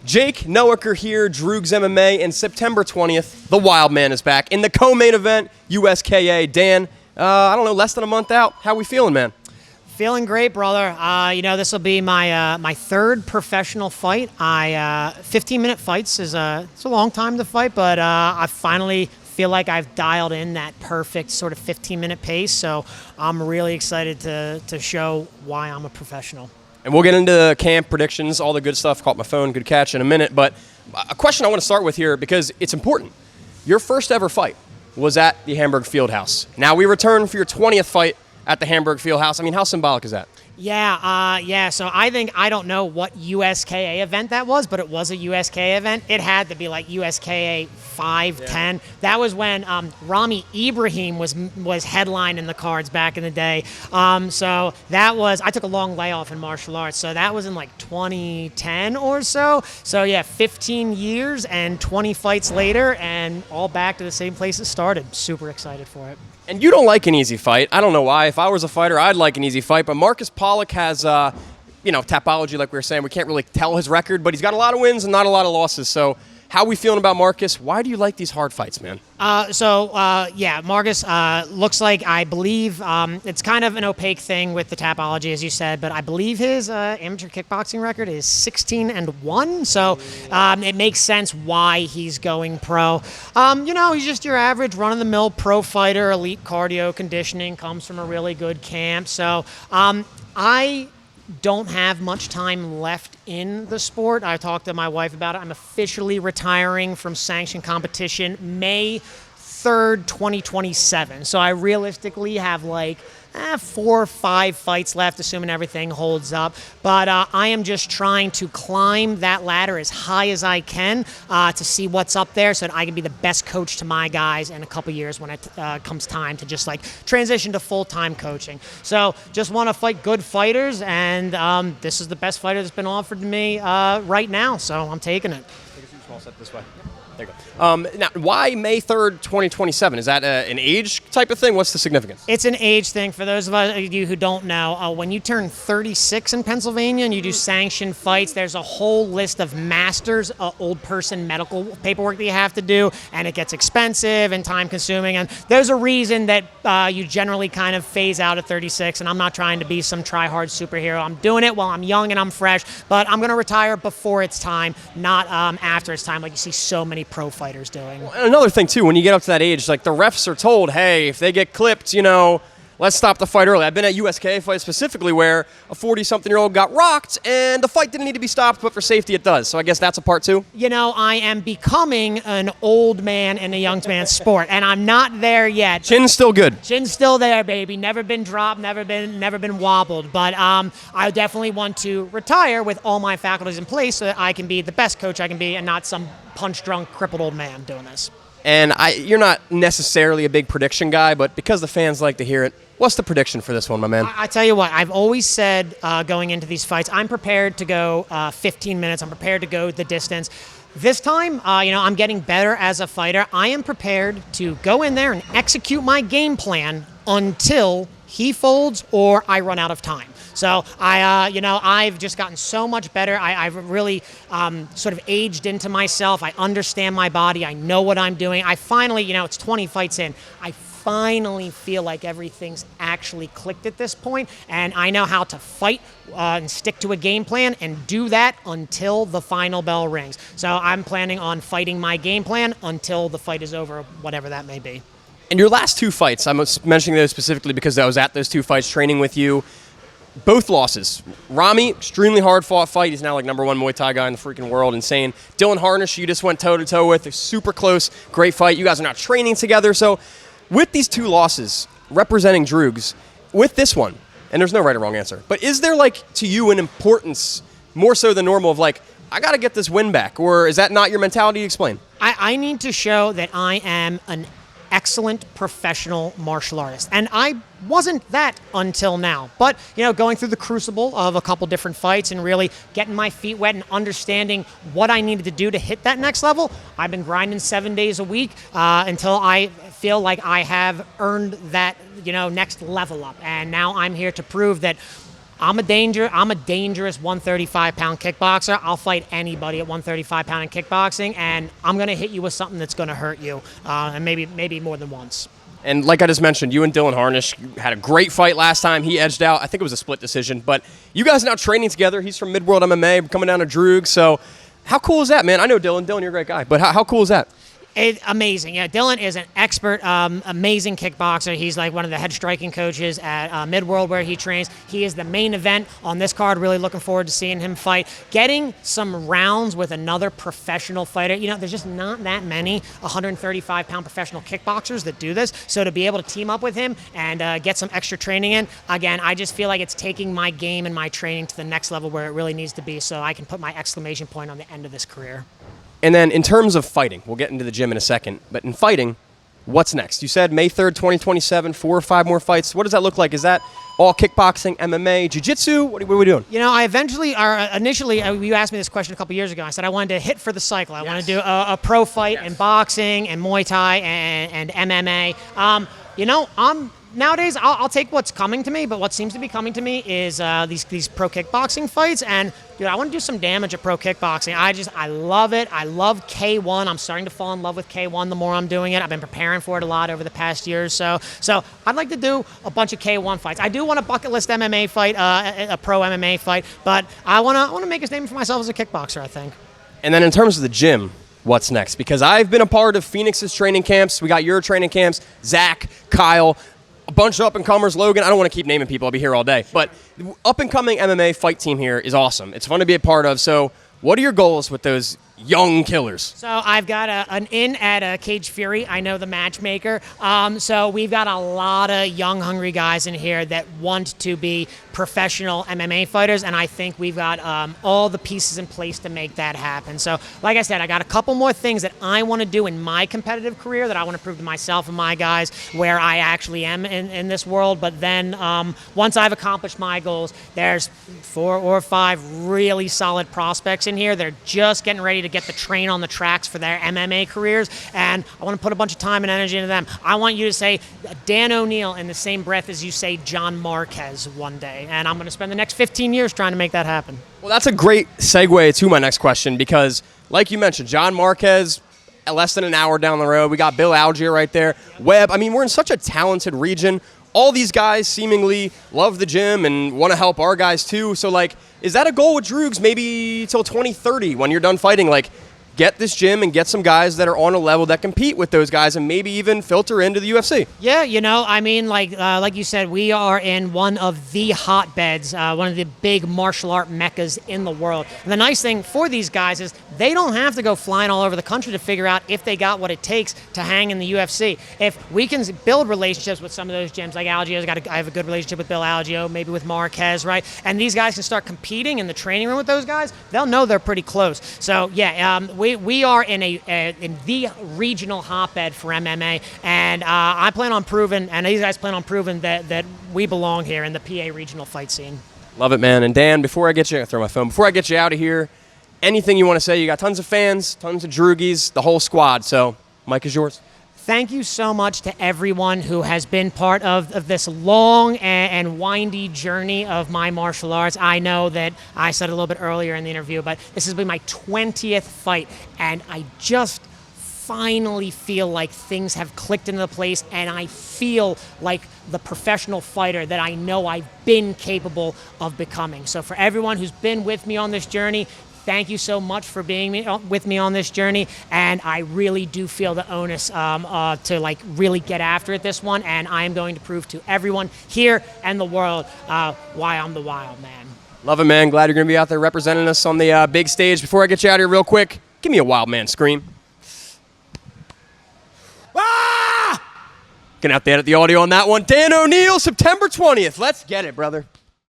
Jake Noecker here, Droogs MMA, and September 20th, the Wildman is back. In the co-main event, USKA. Dan, I don't know, less than a month out. How we feeling, man? Feeling great, brother. This will be my third professional fight. 15-minute fights it's a long time to fight, but I finally feel like I've dialed in that perfect sort of 15-minute pace. So I'm really excited to show why I'm a professional. And we'll get into camp predictions, all the good stuff. Caught my phone, good catch in a minute. But a question I want to start with here because it's important. Your first ever fight was at the Hamburg Fieldhouse. Now we return for your 20th fight at the Hamburg Fieldhouse. I mean, how symbolic is that? Yeah. So I don't know what USKA event that was, but it was a USKA event. It had to be like USKA 510. That was when Rami Ibrahim was headlining the cards back in the day. So that was, I took a long layoff in martial arts. So that was in like 2010 or so. So yeah, 15 years and 20 fights later and all back to the same place it started. Super excited for it. And you don't like an easy fight. I don't know why. If I was a fighter, I'd like an easy fight. But Marcus Pollock has, tapology, like we were saying. We can't really tell his record, but he's got a lot of wins and not a lot of losses. So how are we feeling about Marcus? Why do you like these hard fights, man? Marcus looks like, I believe, it's kind of an opaque thing with the tapology, as you said, but I believe his amateur kickboxing record is 16-1. So it makes sense why he's going pro. He's just your average run-of-the-mill pro fighter, elite cardio conditioning, comes from a really good camp. So I don't have much time left in the sport. I talked to my wife about it. I'm officially retiring from sanctioned competition May 3rd, 2027. So I realistically have like 4 or 5 fights left, assuming everything holds up. But I am just trying to climb that ladder as high as I can to see what's up there so that I can be the best coach to my guys in a couple years when it comes time to just like transition to full-time coaching. So just want to fight good fighters, and this is the best fighter that's been offered to me right now, so I'm taking it. Take a small step this way. There you go. Now, why May 3rd, 2027? Is that an age type of thing? What's the significance? It's an age thing. For those of you who don't know, when you turn 36 in Pennsylvania and you do sanctioned fights, there's a whole list of masters, old person medical paperwork that you have to do, and it gets expensive and time-consuming. And there's a reason that you generally kind of phase out at 36, and I'm not trying to be some try-hard superhero. I'm doing it while I'm young and I'm fresh, but I'm going to retire before it's time, not after it's time, like you see so many pro fighters doing. Well, another thing too, when you get up to that age, like the refs are told, hey, if they get clipped, let's stop the fight early. I've been at USKA fights specifically where a 40-something-year-old got rocked and the fight didn't need to be stopped, but for safety it does. So I guess that's a part too. I am becoming an old man in a young man's sport, and I'm not there yet. Chin's still good. Chin's still there, baby. Never been dropped, never been wobbled. But I definitely want to retire with all my faculties in place so that I can be the best coach I can be and not some punch-drunk, crippled old man doing this. And you're not necessarily a big prediction guy, but because the fans like to hear it, what's the prediction for this one, my man? I tell you what, I've always said going into these fights, I'm prepared to go 15 minutes. I'm prepared to go the distance. This time, I'm getting better as a fighter. I am prepared to go in there and execute my game plan until he folds or I run out of time. So I've just gotten so much better. I've really sort of aged into myself. I understand my body. I know what I'm doing. I finally, it's 20 fights in. I finally feel like everything's actually clicked at this point, and I know how to fight and stick to a game plan and do that until the final bell rings. So I'm planning on fighting my game plan until the fight is over, whatever that may be. And your last 2 fights, I'm mentioning those specifically because I was at those 2 fights training with you. Both losses. Rami, extremely hard-fought fight. He's now like #1 Muay Thai guy in the freaking world. Insane. Dylan Harnish, you just went toe-to-toe with. A super close, great fight. You guys are now training together. So with these 2 losses, representing Droogs, with this one, and there's no right or wrong answer, but is there, to you, an importance more so than normal of, I got to get this win back? Or is that not your mentality? Explain. I need to show that I am an excellent professional martial artist. And I wasn't that until now. But, going through the crucible of a couple different fights and really getting my feet wet and understanding what I needed to do to hit that next level, I've been grinding 7 days a week until I feel like I have earned that, next level up. And now I'm here to prove that I'm a dangerous 135-pound kickboxer. I'll fight anybody at 135-pound in kickboxing, and I'm going to hit you with something that's going to hurt you, and maybe more than once. And like I just mentioned, you and Dylan Harnish had a great fight last time. He edged out. I think it was a split decision. But you guys are now training together. He's from Midworld MMA, coming down to Droogs. So how cool is that, man? I know Dylan. Dylan, you're a great guy. But how cool is that? Amazing. Yeah, Dylan is an expert, amazing kickboxer. He's like one of the head striking coaches at Midworld where he trains. He is the main event on this card. Really looking forward to seeing him fight. Getting some rounds with another professional fighter. You know, there's just not that many 135-pound professional kickboxers that do this. So to be able to team up with him and get some extra training in, again, I just feel like it's taking my game and my training to the next level where it really needs to be so I can put my exclamation point on the end of this career. And then in terms of fighting, we'll get into the gym in a second, but in fighting, what's next? You said May 3rd, 2027, 4 or 5 more fights. What does that look like? Is that all kickboxing, MMA, jiu-jitsu? What are we doing? You know, initially, you asked me this question a couple years ago. I said I wanted to hit for the cycle. I want to do a pro fight in boxing and Muay Thai and MMA. You know, nowadays, I'll take what's coming to me, but what seems to be coming to me is these pro kickboxing fights. And, dude, I want to do some damage at pro kickboxing. I love it. I love K1. I'm starting to fall in love with K1 the more I'm doing it. I've been preparing for it a lot over the past year or so. So I'd like to do a bunch of K1 fights. I do want a bucket list MMA fight, a pro MMA fight, but I want to make a statement for myself as a kickboxer, I think. And then in terms of the gym, what's next? Because I've been a part of Phoenix's training camps. We got your training camps, Zach, Kyle, a bunch of up-and-comers, Logan. I don't want to keep naming people. I'll be here all day. But up-and-coming MMA fight team here is awesome. It's fun to be a part of. So what are your goals with those young killers? So I've got an in at Cage Fury. I know the matchmaker. So we've got a lot of young, hungry guys in here that want to be professional MMA fighters, and I think we've got all the pieces in place to make that happen. So like I said, I got a couple more things that I want to do in my competitive career that I want to prove to myself and my guys where I actually am in this world. But then once I've accomplished my goals, there's 4 or 5 really solid prospects in here. They're just getting ready to get the train on the tracks for their MMA careers, and I want to put a bunch of time and energy into them. I want you to say Dan O'Neill in the same breath as you say John Marquez one day, and I'm going to spend the next 15 years trying to make that happen. Well, that's a great segue to my next question because, like you mentioned, John Marquez, less than an hour down the road. We got Bill Algier right there. Webb. I mean, we're in such a talented region. All these guys seemingly love the gym and want to help our guys too. So, like, is that a goal with Droogs maybe till 2030 when you're done fighting? Like, get this gym and get some guys that are on a level that compete with those guys and maybe even filter into the UFC. Yeah, you know, I mean, like you said, we are in one of the hotbeds, one of the big martial art meccas in the world. And the nice thing for these guys is they don't have to go flying all over the country to figure out if they got what it takes to hang in the UFC. If we can build relationships with some of those gyms, like Algio's I have a good relationship with Bill Algio, maybe with Marquez, right? And these guys can start competing in the training room with those guys, they'll know they're pretty close. So, yeah, we are in the regional hotbed for MMA, and I plan on proving, and these guys plan on proving that we belong here in the PA regional fight scene. Love it, man. And Dan, before I get you out of here, anything you want to say? You got tons of fans, tons of Droogies, the whole squad. So, mic is yours. Thank you so much to everyone who has been part of this long and windy journey of my martial arts. I know that I said a little bit earlier in the interview, but this has been my 20th fight, and I just finally feel like things have clicked into place, and I feel like the professional fighter that I know I've been capable of becoming. So for everyone who's been with me on this journey, thank you so much for being with me on this journey, and I really do feel the onus to like really get after it this one, and I am going to prove to everyone here and the world why I'm the wild man. Love it, man. Glad you're going to be out there representing us on the big stage. Before I get you out of here real quick, give me a wild man scream. Ah! Gonna have to edit the audio on that one. Dan O'Neill, September 20th. Let's get it, brother.